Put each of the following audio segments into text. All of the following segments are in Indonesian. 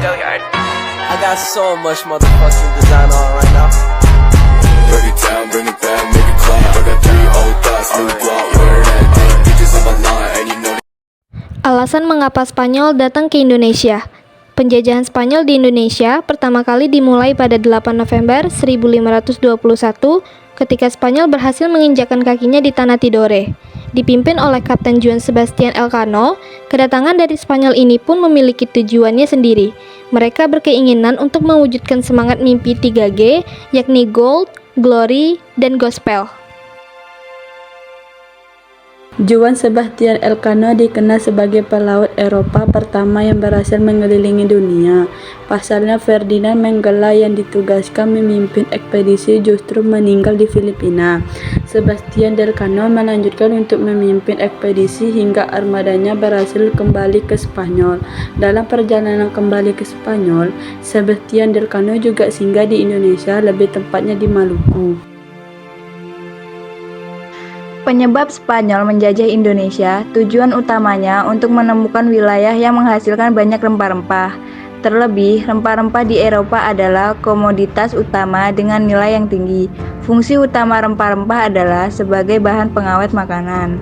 I got so much motherfucking design on right now. Break it down, bring it back, make it clap. I got 3 old thoughts, new guap, wear that thing. Bitches on my line, and you know. Alasan mengapa Spanyol datang ke Indonesia. Penjajahan Spanyol di Indonesia pertama kali dimulai pada 8 November 1521 ketika Spanyol berhasil menginjakkan kakinya di tanah Tidore. Dipimpin oleh Kapten Juan Sebastian Elcano, kedatangan dari Spanyol ini pun memiliki tujuannya sendiri. Mereka berkeinginan untuk mewujudkan semangat mimpi 3G, yakni Gold, Glory, dan Gospel. Juan Sebastian Elcano dikenal sebagai pelaut Eropa pertama yang berhasil mengelilingi dunia. Pasalnya Ferdinand Mengele yang ditugaskan memimpin ekspedisi justru meninggal di Filipina. Sebastian Elcano melanjutkan untuk memimpin ekspedisi hingga armadanya berhasil kembali ke Spanyol. Dalam perjalanan kembali ke Spanyol, Sebastian Elcano juga singgah di Indonesia, lebih tepatnya di Maluku. Penyebab Spanyol menjajah Indonesia, tujuan utamanya untuk menemukan wilayah yang menghasilkan banyak rempah-rempah. Terlebih, rempah-rempah di Eropa adalah komoditas utama dengan nilai yang tinggi. Fungsi utama rempah-rempah adalah sebagai bahan pengawet makanan.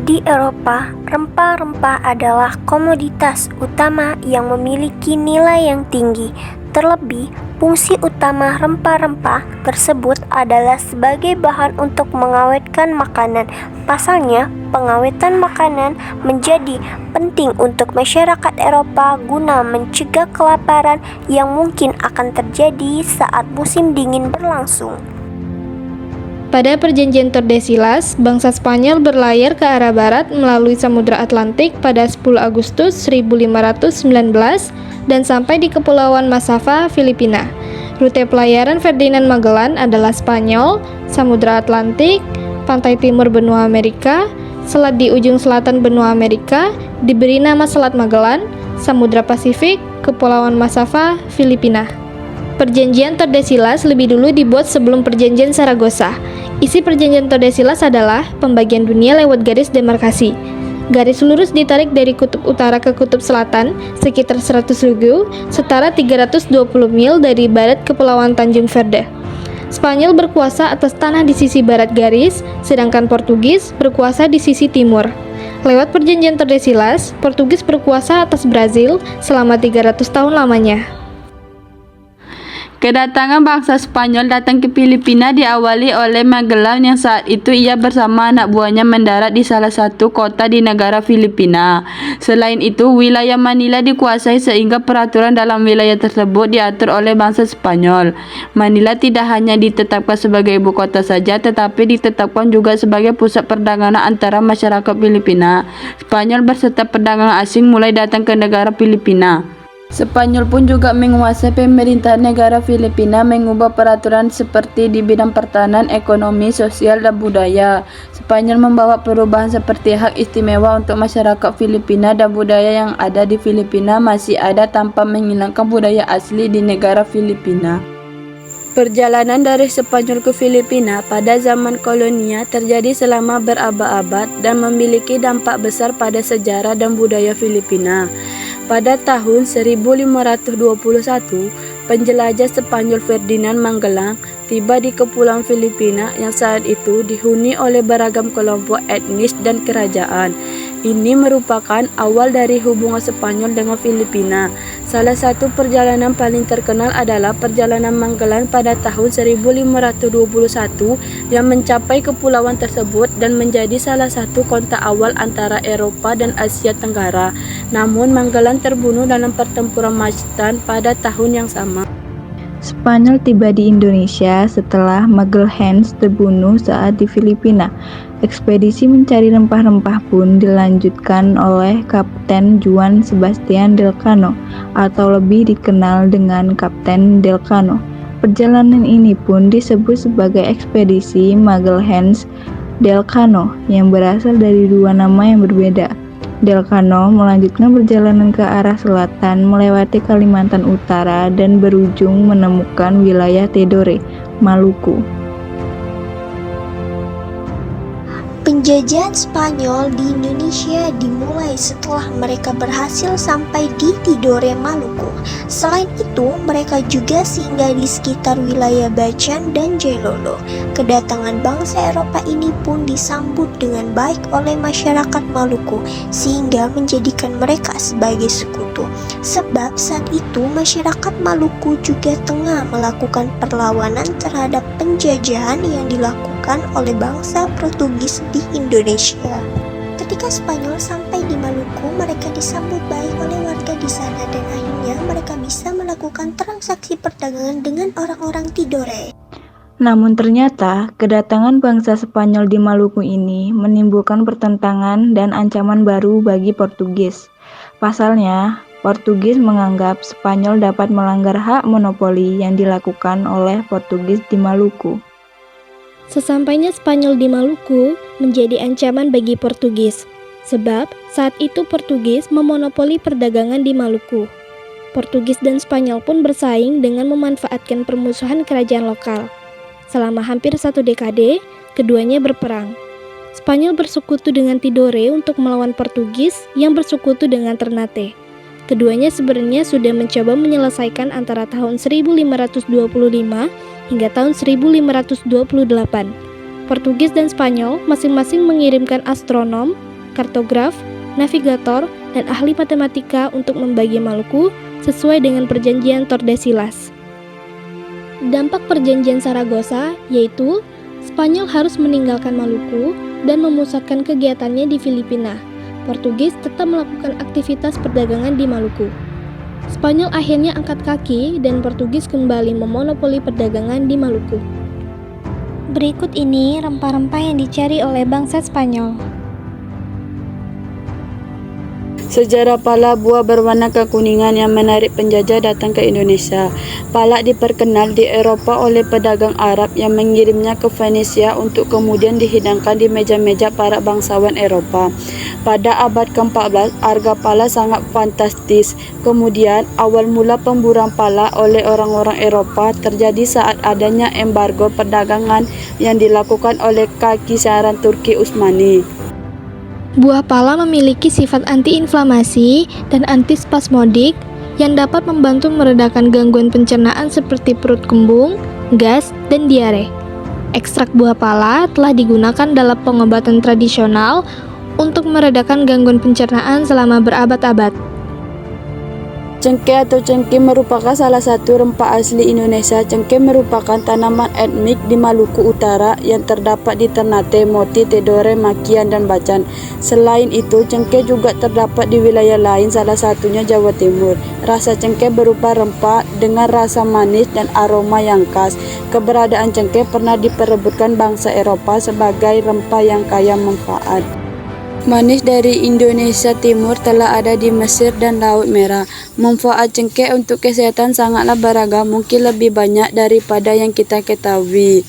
Di Eropa, rempah-rempah adalah komoditas utama yang memiliki nilai yang tinggi. Terlebih, fungsi utama rempah-rempah tersebut adalah sebagai bahan untuk mengawetkan makanan. Pasalnya, pengawetan makanan menjadi penting untuk masyarakat Eropa guna mencegah kelaparan yang mungkin akan terjadi saat musim dingin berlangsung. Pada perjanjian Tordesillas, bangsa Spanyol berlayar ke arah barat melalui Samudra Atlantik pada 10 Agustus 1519 dan sampai di Kepulauan Masava, Filipina. Rute pelayaran Ferdinand Magellan adalah Spanyol, Samudra Atlantik, pantai timur benua Amerika, selat di ujung selatan benua Amerika, diberi nama Selat Magellan, Samudra Pasifik, Kepulauan Masava, Filipina. Perjanjian Tordesillas lebih dulu dibuat sebelum Perjanjian Saragossa. Isi Perjanjian Tordesillas adalah pembagian dunia lewat garis demarkasi. Garis lurus ditarik dari kutub utara ke kutub selatan sekitar 100 lugu, setara 320 mil dari barat Kepulauan Tanjung Verde. Spanyol berkuasa atas tanah di sisi barat garis, sedangkan Portugis berkuasa di sisi timur. Lewat Perjanjian Tordesillas, Portugis berkuasa atas Brazil selama 300 tahun lamanya. Kedatangan bangsa Spanyol datang ke Filipina diawali oleh Magellan yang saat itu ia bersama anak buahnya mendarat di salah satu kota di negara Filipina. Selain itu, wilayah Manila dikuasai sehingga peraturan dalam wilayah tersebut diatur oleh bangsa Spanyol. Manila tidak hanya ditetapkan sebagai ibu kota saja, tetapi ditetapkan juga sebagai pusat perdagangan antara masyarakat Filipina. Spanyol berserta pedagang asing mulai datang ke negara Filipina. Spanyol pun juga menguasai pemerintahan negara Filipina, mengubah peraturan seperti di bidang pertahanan, ekonomi, sosial, dan budaya. Spanyol membawa perubahan seperti hak istimewa untuk masyarakat Filipina dan budaya yang ada di Filipina masih ada tanpa menghilangkan budaya asli di negara Filipina. Perjalanan dari Spanyol ke Filipina pada zaman kolonial terjadi selama berabad-abad dan memiliki dampak besar pada sejarah dan budaya Filipina. Pada tahun 1521, penjelajah Spanyol Ferdinand Magellan tiba di Kepulauan Filipina yang saat itu dihuni oleh beragam kelompok etnis dan kerajaan. Ini merupakan awal dari hubungan Spanyol dengan Filipina. Salah satu perjalanan paling terkenal adalah perjalanan Magellan pada tahun 1521 yang mencapai kepulauan tersebut dan menjadi salah satu kontak awal antara Eropa dan Asia Tenggara. Namun Magellan terbunuh dalam pertempuran Magetan pada tahun yang sama. Spanyol tiba di Indonesia setelah Magellan terbunuh saat di Filipina. Ekspedisi mencari rempah-rempah pun dilanjutkan oleh Kapten Juan Sebastian Elcano atau lebih dikenal dengan Kapten Elcano. Perjalanan ini pun disebut sebagai ekspedisi Magellan-Elcano yang berasal dari dua nama yang berbeda. Elcano melanjutkan perjalanan ke arah selatan melewati Kalimantan Utara dan berujung menemukan wilayah Tidore, Maluku. Penjajahan Spanyol di Indonesia dimulai setelah mereka berhasil sampai di Tidore, Maluku. Selain itu, mereka juga singgah di sekitar wilayah Bacan dan Jailolo. Kedatangan bangsa Eropa ini pun disambut dengan baik oleh masyarakat Maluku, sehingga menjadikan mereka sebagai sekutu. Sebab saat itu masyarakat Maluku juga tengah melakukan perlawanan terhadap penjajahan yang dilakukan oleh bangsa Portugis di Indonesia. Ketika Spanyol sampai di Maluku, mereka disambut baik oleh warga di sana dan akhirnya mereka bisa melakukan transaksi perdagangan dengan orang-orang Tidore. Namun ternyata, kedatangan bangsa Spanyol di Maluku ini menimbulkan pertentangan dan ancaman baru bagi Portugis. Pasalnya, Portugis menganggap Spanyol dapat melanggar hak monopoli yang dilakukan oleh Portugis di Maluku. Sesampainya Spanyol di Maluku menjadi ancaman bagi Portugis, sebab saat itu Portugis memonopoli perdagangan di Maluku. Portugis dan Spanyol pun bersaing dengan memanfaatkan permusuhan kerajaan lokal. Selama hampir 1 dekade, keduanya berperang. Spanyol bersekutu dengan Tidore untuk melawan Portugis yang bersekutu dengan Ternate. Keduanya sebenarnya sudah mencoba menyelesaikan antara tahun 1525 hingga tahun 1528. Portugis dan Spanyol masing-masing mengirimkan astronom, kartograf, navigator, dan ahli matematika untuk membagi Maluku sesuai dengan perjanjian Tordesillas. Dampak perjanjian Saragossa yaitu Spanyol harus meninggalkan Maluku dan memusatkan kegiatannya di Filipina. Portugis tetap melakukan aktivitas perdagangan di Maluku. Spanyol akhirnya angkat kaki dan Portugis kembali memonopoli perdagangan di Maluku. Berikut ini rempah-rempah yang dicari oleh bangsa Spanyol. Sejarah pala, buah berwarna kekuningan yang menarik penjajah datang ke Indonesia. Pala diperkenal di Eropa oleh pedagang Arab yang mengirimnya ke Venesia untuk kemudian dihidangkan di meja-meja para bangsawan Eropa. Pada abad ke-14, harga pala sangat fantastis. Kemudian, awal mula pemburuan pala oleh orang-orang Eropa terjadi saat adanya embargo perdagangan yang dilakukan oleh Kekaisaran Turki Utsmani. Buah pala memiliki sifat antiinflamasi dan antispasmodik yang dapat membantu meredakan gangguan pencernaan seperti perut kembung, gas, dan diare. Ekstrak buah pala telah digunakan dalam pengobatan tradisional untuk meredakan gangguan pencernaan selama berabad-abad. Cengkeh atau cengkeh merupakan salah satu rempah asli Indonesia. Cengkeh merupakan tanaman endemik di Maluku Utara yang terdapat di Ternate, Moti, Tidore, Makian, dan Bacan. Selain itu, cengkeh juga terdapat di wilayah lain, salah satunya Jawa Timur. Rasa cengkeh berupa rempah dengan rasa manis dan aroma yang khas. Keberadaan cengkeh pernah diperebutkan bangsa Eropa sebagai rempah yang kaya manfaat. Manis dari Indonesia Timur telah ada di Mesir dan Laut Merah. Manfaat cengkeh untuk kesehatan sangatlah beragam, mungkin lebih banyak daripada yang kita ketahui.